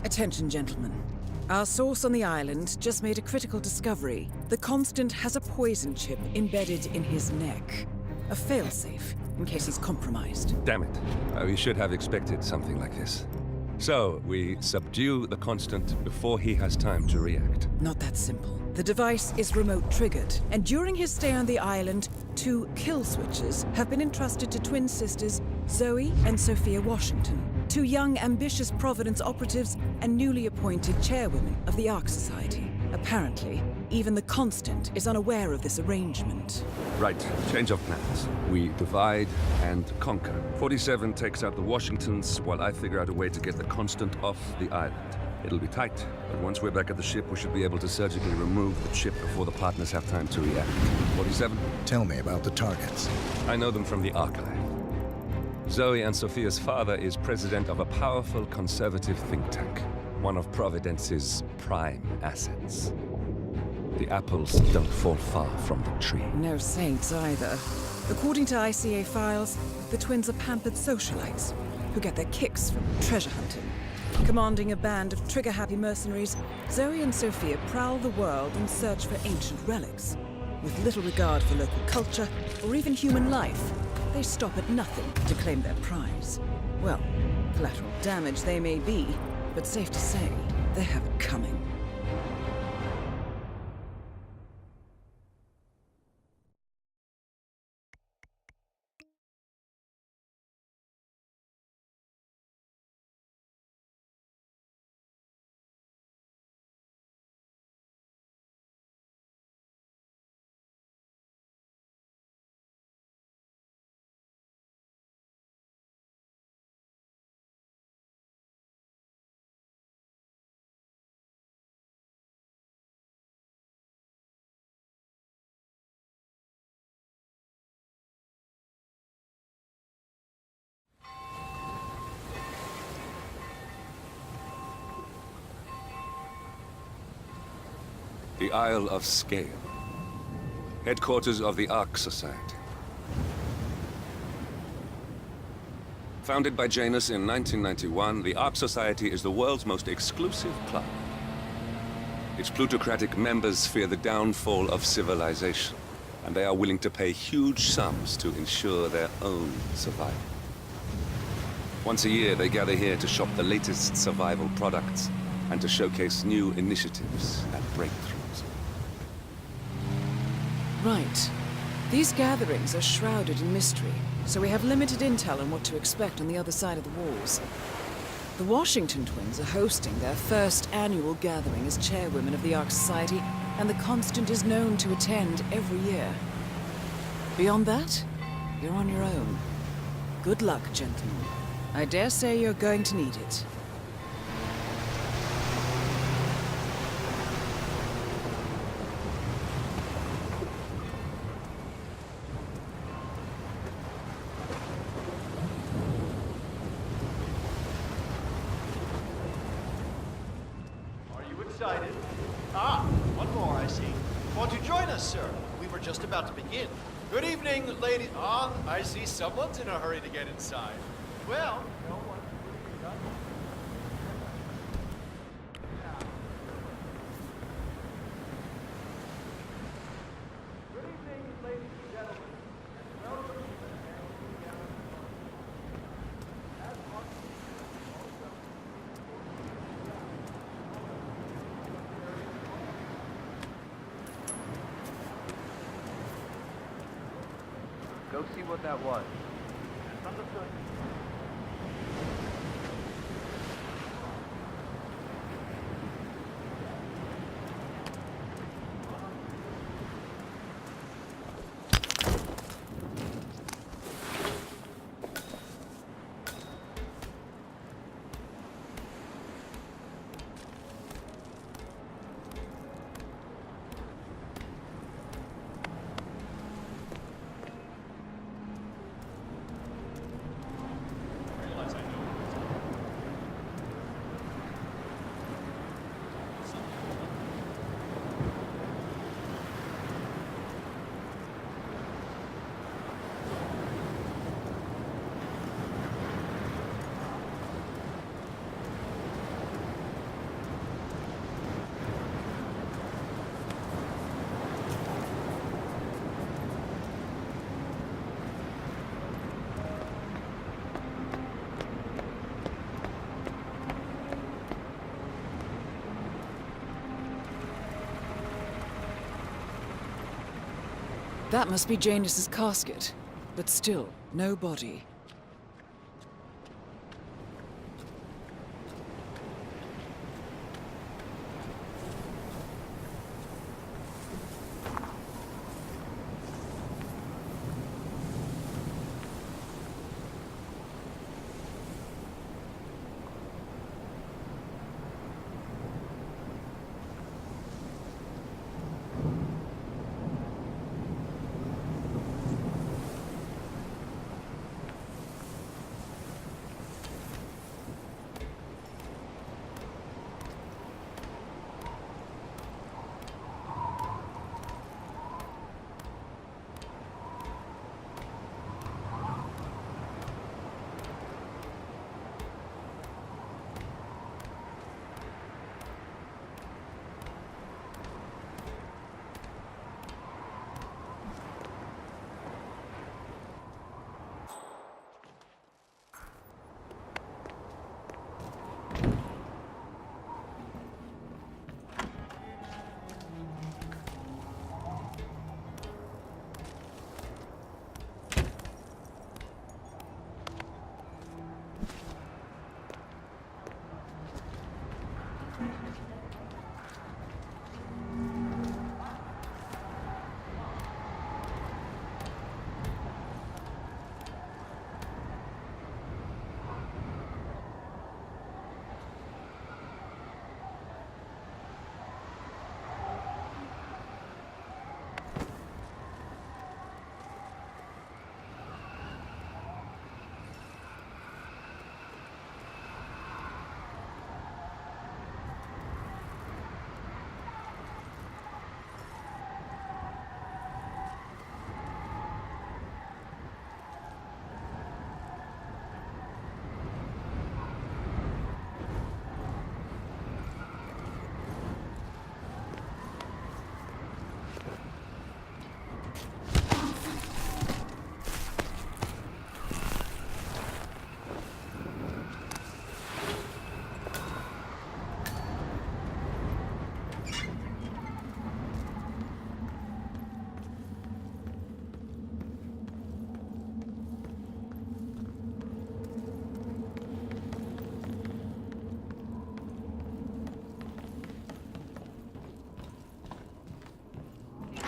Attention, gentlemen. Our source on the island just made a critical discovery. The Constant has a poison chip embedded in his neck. A failsafe, in case he's compromised. Damn it. We should have expected something like this. So, we subdue the Constant before he has time to react. Not that simple. The device is remote triggered, and during his stay on the island, 2 kill switches have been entrusted to twin sisters Zoe and Sophia Washington, 2 young, ambitious Providence operatives and newly appointed chairwomen of the Ark Society. Apparently, even the Constant is unaware of this arrangement. Right, change of plans. We divide and conquer. 47 takes out the Washingtons, while I figure out a way to get the Constant off the island. It'll be tight, but once we're back at the ship, we should be able to surgically remove the chip before the partners have time to react. 47? Tell me about the targets. I know them from the archive. Zoe and Sophia's father is president of a powerful conservative think tank, one of Providence's prime assets. The apples don't fall far from the tree. No saints either. According to ICA files, the twins are pampered socialites who get their kicks from treasure hunting. Commanding a band of trigger-happy mercenaries, Zoe and Sophia prowl the world in search for ancient relics. With little regard for local culture or even human life, they stop at nothing to claim their prize. Well, collateral damage they may be, but safe to say, they have it coming. The Isle of Scale. Headquarters of the Ark Society. Founded by Janus in 1991, the Ark Society is the world's most exclusive club. Its plutocratic members fear the downfall of civilization, and they are willing to pay huge sums to ensure their own survival. Once a year, they gather here to shop the latest survival products and to showcase new initiatives and breakthroughs. Right. These gatherings are shrouded in mystery, so we have limited intel on what to expect on the other side of the walls. The Washington twins are hosting their first annual gathering as chairwomen of the Ark Society, and the Constant is known to attend every year. Beyond that, you're on your own. Good luck, gentlemen. I dare say you're going to need it. Excited. One more, I see. Won't you join us, sir? We were just about to begin. Good evening, ladies. I see someone's in a hurry to get inside. Well, no one. Good evening, ladies and gentlemen. Welcome to the annual gathering. As Mark Go see what that was. Understood. That must be Janus's casket, but still, no body.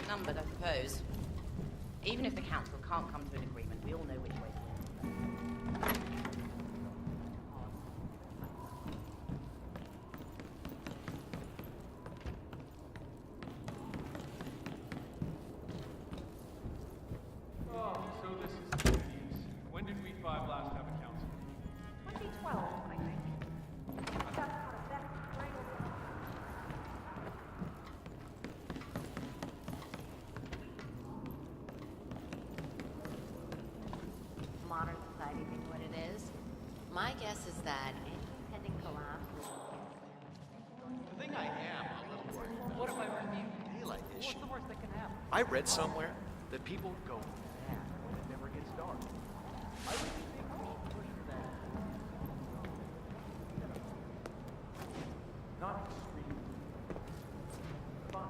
Numbered, I suppose. Even if the council can't come to an agreement, we all know which way to go. Oh, so this is the news. When did we five last have a council meeting? 2012, I think. That's kind of that Modern society being what it is, my guess is that any pending collapse will... The thing I am a little worried about. What if I review? Daylight issue. What's the worst that can happen? I read somewhere that people go mad when it never gets dark. I really think we should push for that. Not extreme. Fun.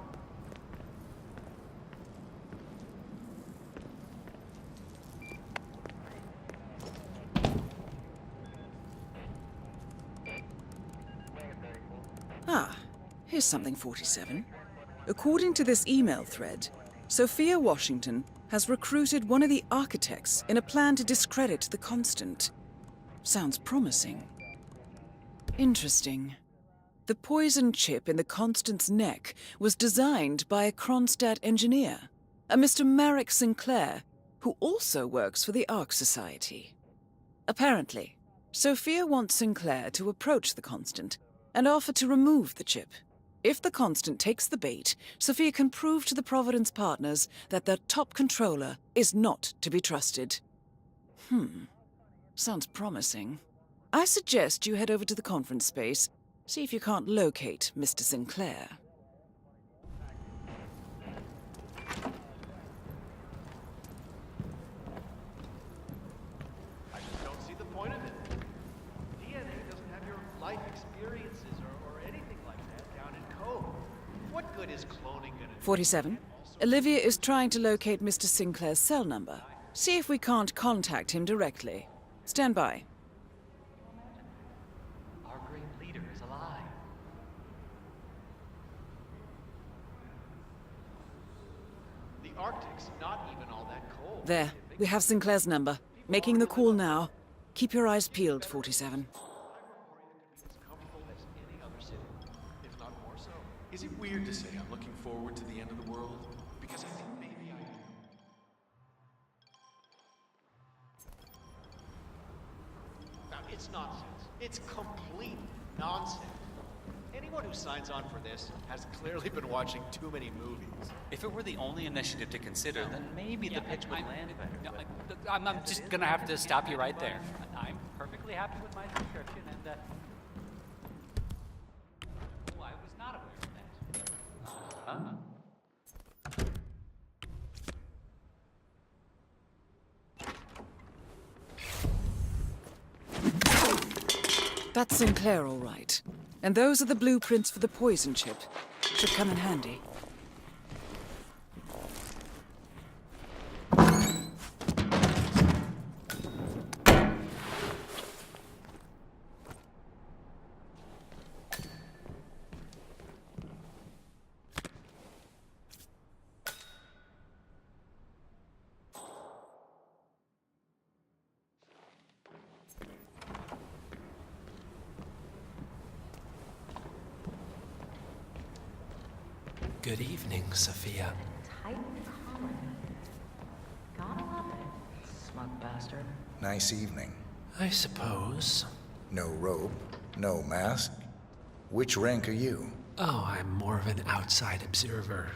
Ah, here's something 47. According to this email thread, Sophia Washington has recruited one of the architects in a plan to discredit the Constant. Sounds promising. Interesting. The poison chip in the Constant's neck was designed by a Kronstadt engineer, a Mr. Marek Sinclair, who also works for the Ark Society. Apparently, Sophia wants Sinclair to approach the Constant and offer to remove the chip. If the Constant takes the bait, Sophia can prove to the Providence partners that their top controller is not to be trusted. Sounds promising. I suggest you head over to the conference space, see if you can't locate Mr. Sinclair. I just don't see the point of it. DNA doesn't have your life experiences or anything like that down in code. What good is cloning gonna do? 47. Olivia is trying to locate Mr. Sinclair's cell number. See if we can't contact him directly. Stand by. Our great leader is alive. The Arctic's not even all that cold. There, we have Sinclair's number. Making the call now. Keep your eyes peeled, 47. As comfortable as any other city, if not more so. Is it weird to say I'm looking forward to the end of the world? Because I think maybe I am. Now, it's nonsense. It's complete nonsense. Anyone who signs on for this has clearly been watching too many movies. If it were the only initiative to consider, then maybe the pitch would land better. I'm just gonna have to stop you right there. I'm perfectly happy with my subscription, and oh, I was not aware of that. That's Sinclair, all right. And those are the blueprints for the poison chip. Should come in handy. Good evening, Sophia. Titan colony. Gotta love it. Smug bastard. Nice evening. I suppose. No robe, no mask. Which rank are you? Oh, I'm more of an outside observer,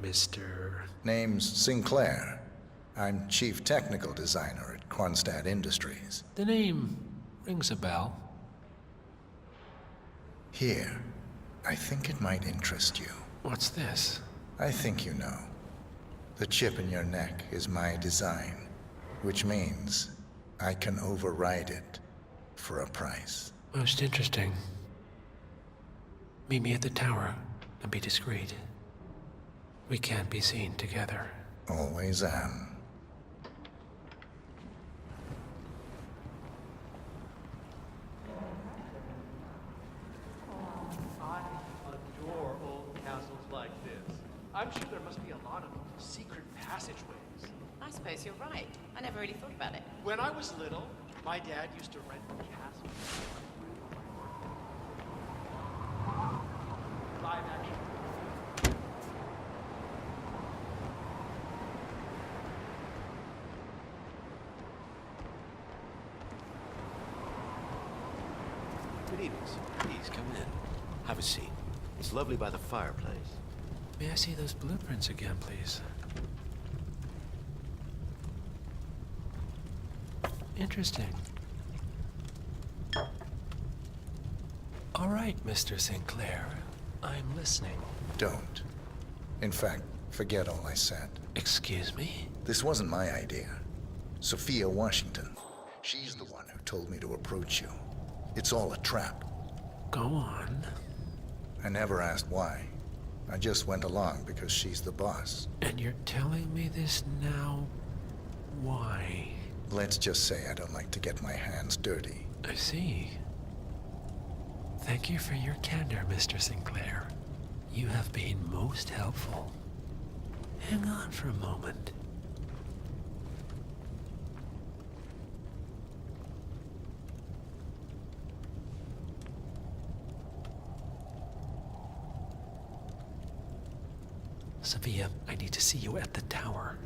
Mr. Name's Sinclair. I'm Chief Technical Designer at Kronstadt Industries. The name rings a bell. Here, I think it might interest you. What's this? I think you know. The chip in your neck is my design, which means I can override it for a price. Most interesting. Meet me at the tower and be discreet. We can't be seen together. Always am. I adore old castles like this. I'm sure there must be a lot of secret passageways. I suppose you're right. I never really thought about it. When I was little, my dad used to rent castles. Live action. Good evening, sir. Please come in. Have a seat. It's lovely by the fireplace. May I see those blueprints again, please? Interesting. All right, Mr. Sinclair. I'm listening. Don't. In fact, forget all I said. Excuse me? This wasn't my idea. Sophia Washington. She's the one who told me to approach you. It's all a trap. Go on. I never asked why. I just went along because she's the boss. And you're telling me this now? Why? Let's just say I don't like to get my hands dirty. I see. Thank you for your candor, Mr. Sinclair. You have been most helpful. Hang on for a moment. Sophia, I need to see you at the tower.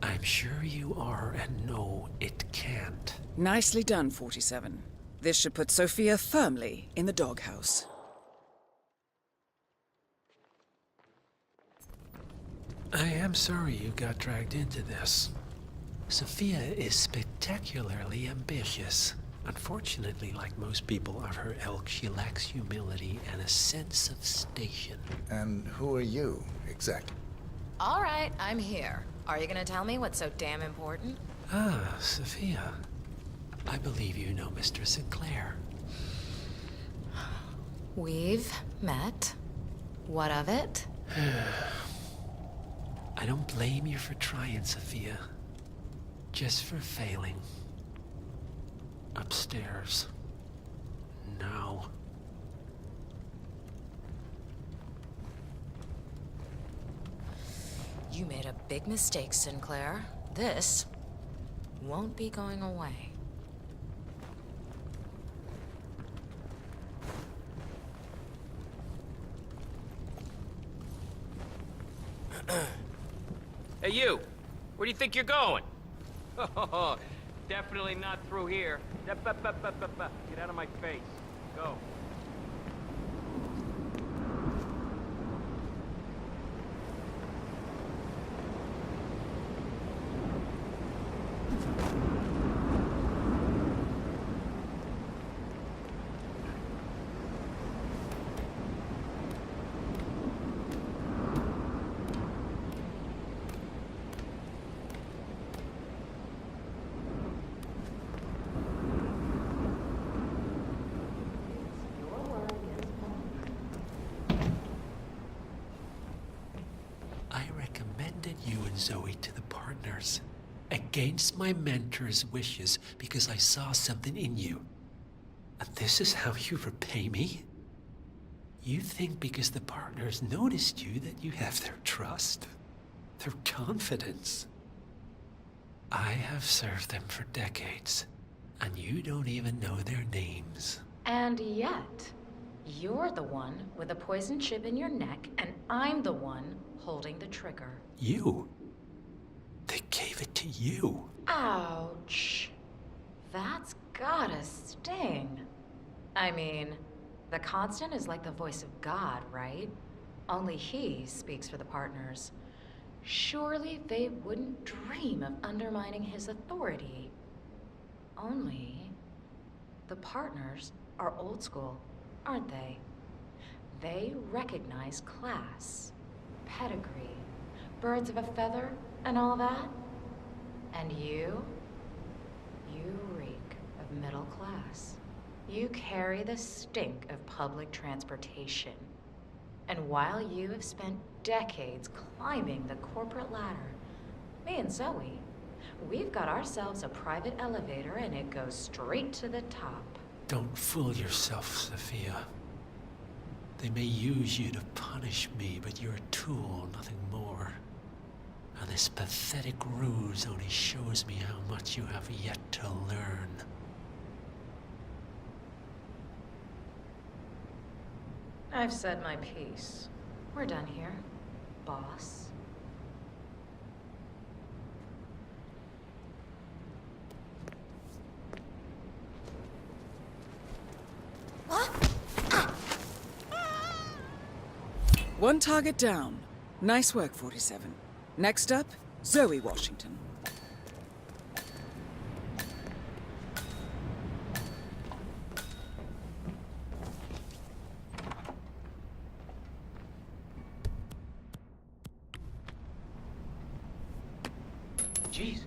I'm sure you are, and no, it can't. Nicely done, 47. This should put Sophia firmly in the doghouse. I am sorry you got dragged into this. Sophia is spectacularly ambitious. Unfortunately, like most people of her ilk, she lacks humility and a sense of station. And who are you, exactly? All right, I'm here. Are you gonna tell me what's so damn important? Ah, Sophia. I believe you know Mr. Sinclair. We've met. What of it? I don't blame you for trying, Sophia. Just for failing. Upstairs. Now. You made a big mistake, Sinclair. This won't be going away. Hey, you! Where do you think you're going? Oh, definitely not through here. Get out of my face. Go. You and Zoe to the partners, against my mentor's wishes, because I saw something in you. And this is how you repay me? You think because the partners noticed you that you have their trust, their confidence. I have served them for decades, and you don't even know their names. And yet, you're the one with a poison chip in your neck, and I'm the one holding the trigger. You? They gave it to you. Ouch. That's gotta sting. I mean, the Constant is like the voice of God, right? Only he speaks for the partners. Surely they wouldn't dream of undermining his authority. Only the partners are old school, aren't they? They recognize class, pedigree, birds of a feather, and all that. And you reek of middle class. You carry the stink of public transportation. And while you have spent decades climbing the corporate ladder, me and Zoe, we've got ourselves a private elevator and it goes straight to the top. Don't fool yourself, Sophia. They may use you to punish me, but you're a tool, nothing more. And this pathetic ruse only shows me how much you have yet to learn. I've said my piece. We're done here, boss. One target down. Nice work, 47. Next up, Zoe Washington. Jeez.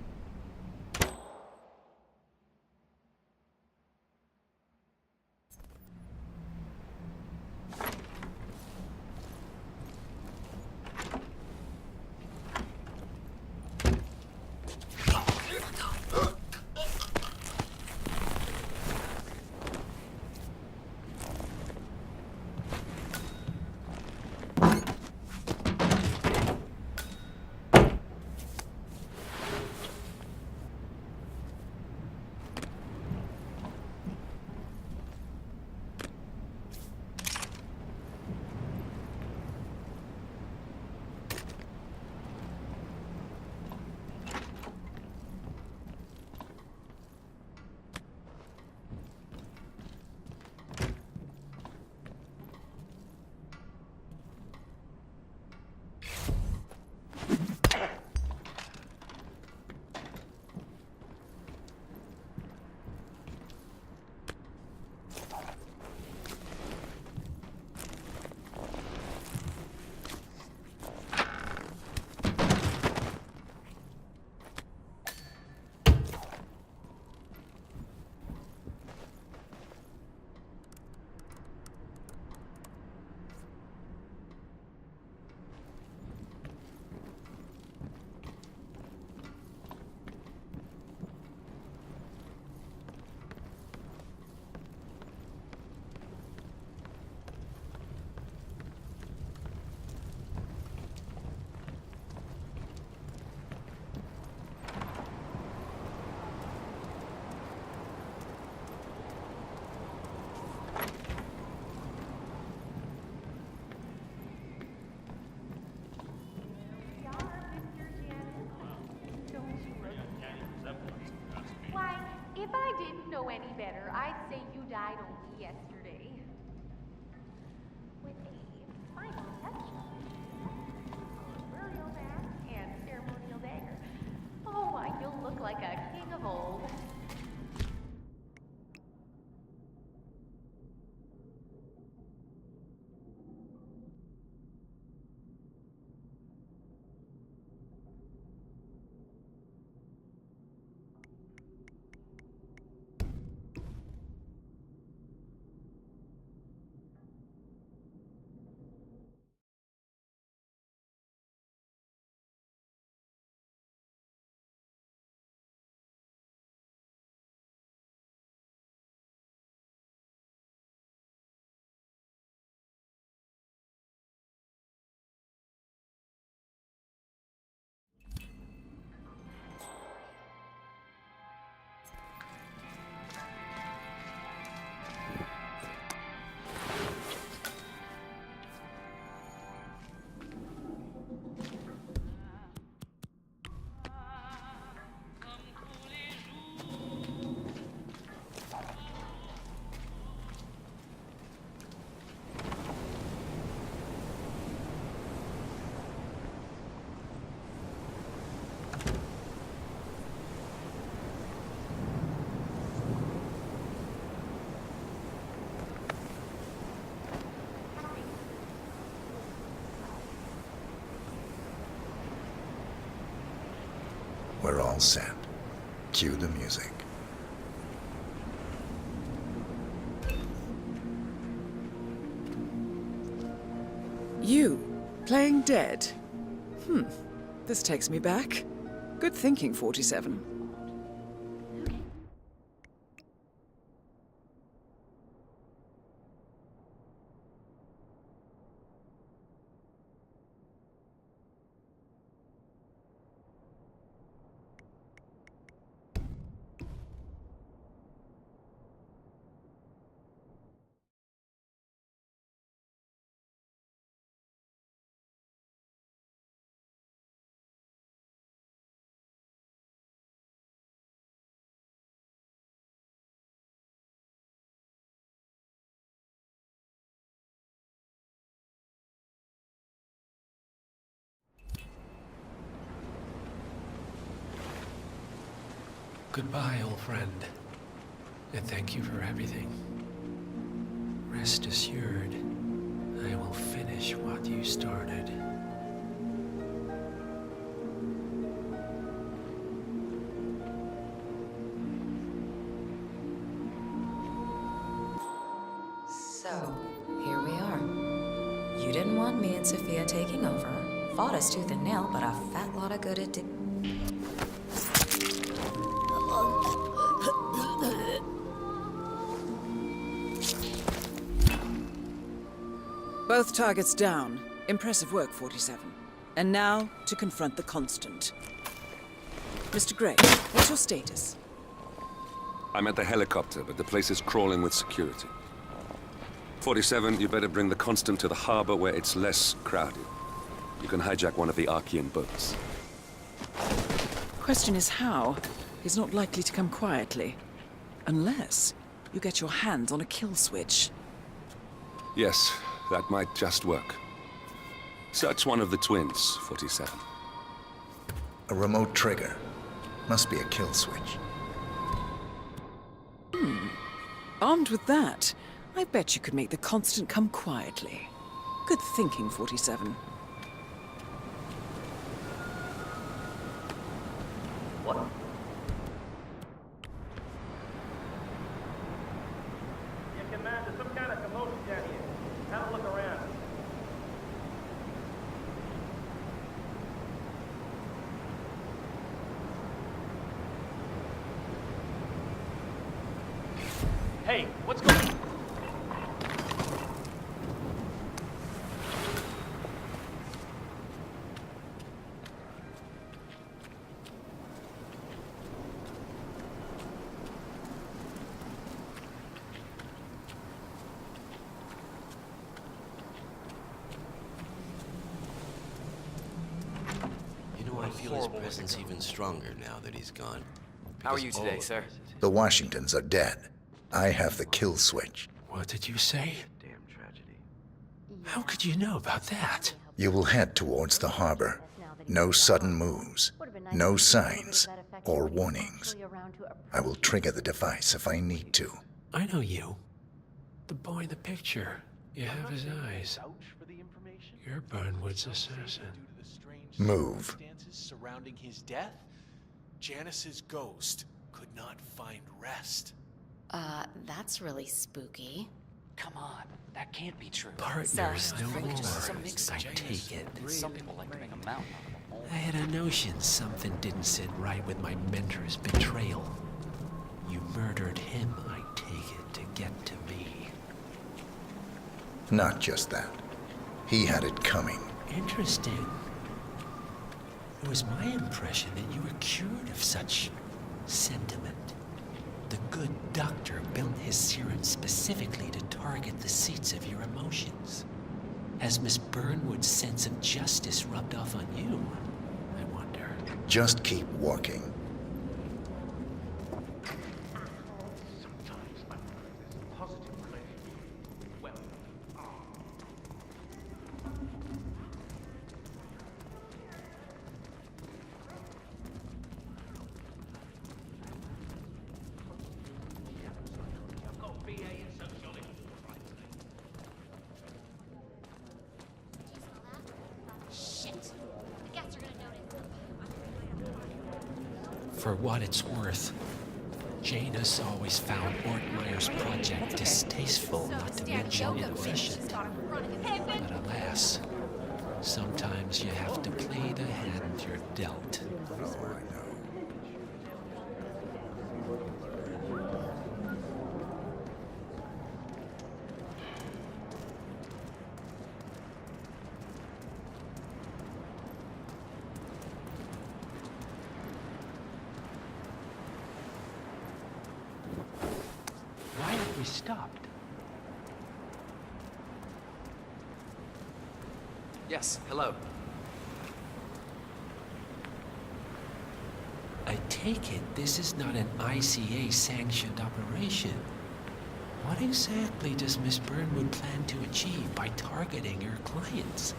any better, I'd say you died only yesterday. With a final touch, a burial mask and ceremonial dagger. Oh my, you'll look like a king of old. We're all set. Cue the music. You, playing dead? This takes me back. Good thinking, 47. Goodbye, old friend. And thank you for everything. Rest assured, I will finish what you started. So, here we are. You didn't want me and Sophia taking over. Fought us tooth and nail, but a fat lot of good it did. Both targets down. Impressive work, 47. And now, to confront the Constant. Mr. Gray, what's your status? I'm at the helicopter, but the place is crawling with security. 47, you better bring the Constant to the harbor where it's less crowded. You can hijack one of the Archean boats. Question is how? He's not likely to come quietly. Unless you get your hands on a kill switch. Yes, that might just work. Search one of the twins, 47. A remote trigger. Must be a kill switch. Armed with that, I bet you could make the Constant come quietly. Good thinking, 47. What? Yeah, Command, there's some kind of commotion down here. Have a look around. Hey, what's going on? You know, I feel his presence even stronger now that he's gone. How are you Because all today, of sir? The Washingtons are dead. I have the kill switch. What did you say? Damn tragedy. How could you know about that? You will head towards the harbor. No sudden moves, no signs or warnings. I will trigger the device if I need to. I know you. The boy in the picture. You have his eyes. You're Burnwood's assassin. Move. Circumstances surrounding his death, Janice's ghost could not find rest. That's really spooky. Come on, that can't be true. Partners no more. I take it. Some people like to make a mountain out of a mole. I had a notion something didn't sit right with my mentor's betrayal. You murdered him, I take it, to get to me. Not just that. He had it coming. Interesting. It was my impression that you were cured of such sentiment. The good doctor built his serum specifically to target the seats of your emotions. Has Miss Burnwood's sense of justice rubbed off on you, I wonder? Just keep walking. Sometimes I wonder if there's a positive relationship with wealth. I've got a BA in sociology. Shit. I guess you're gonna notice. For what it's worth, Janus always found Ortmeyer's project distasteful, not to mention inefficient. But alas, sometimes you have to play the hand you're dealt. Oh, I know. Why have we stopped? Yes, hello. I take it this is not an ICA-sanctioned operation. What exactly does Miss Burnwood plan to achieve by targeting her clients?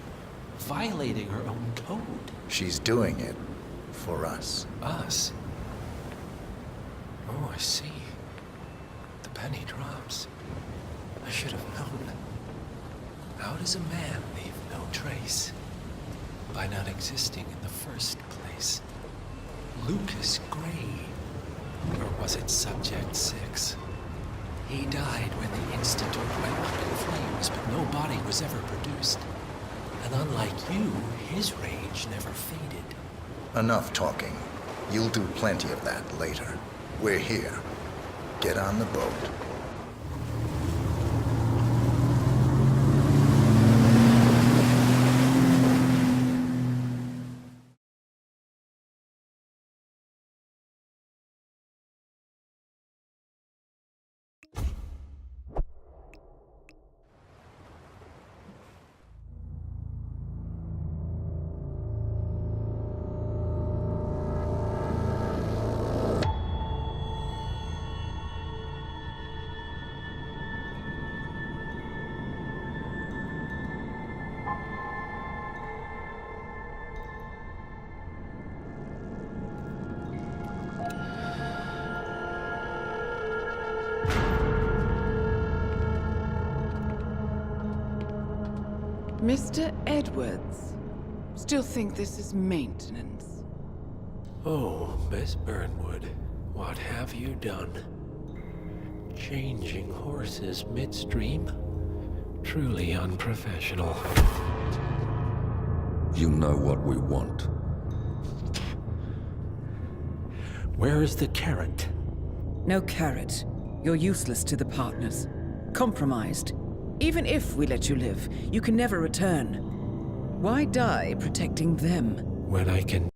Violating her own code? She's doing it for us. Us? Oh, I see. The penny drops. I should have known. How does a man leave no trace? By not existing in the first place. Lucas Gray. Or was it Subject 6? He died when the Institute went up in flames, but no body was ever produced. And unlike you, his rage never faded. Enough talking. You'll do plenty of that later. We're here. Get on the boat. Mr. Edwards, still think this is maintenance? Oh, Miss Burnwood, what have you done? Changing horses midstream? Truly unprofessional. You know what we want. Where is the carrot? No carrot. You're useless to the partners. Compromised. Even if we let you live, you can never return. Why die protecting them? When I can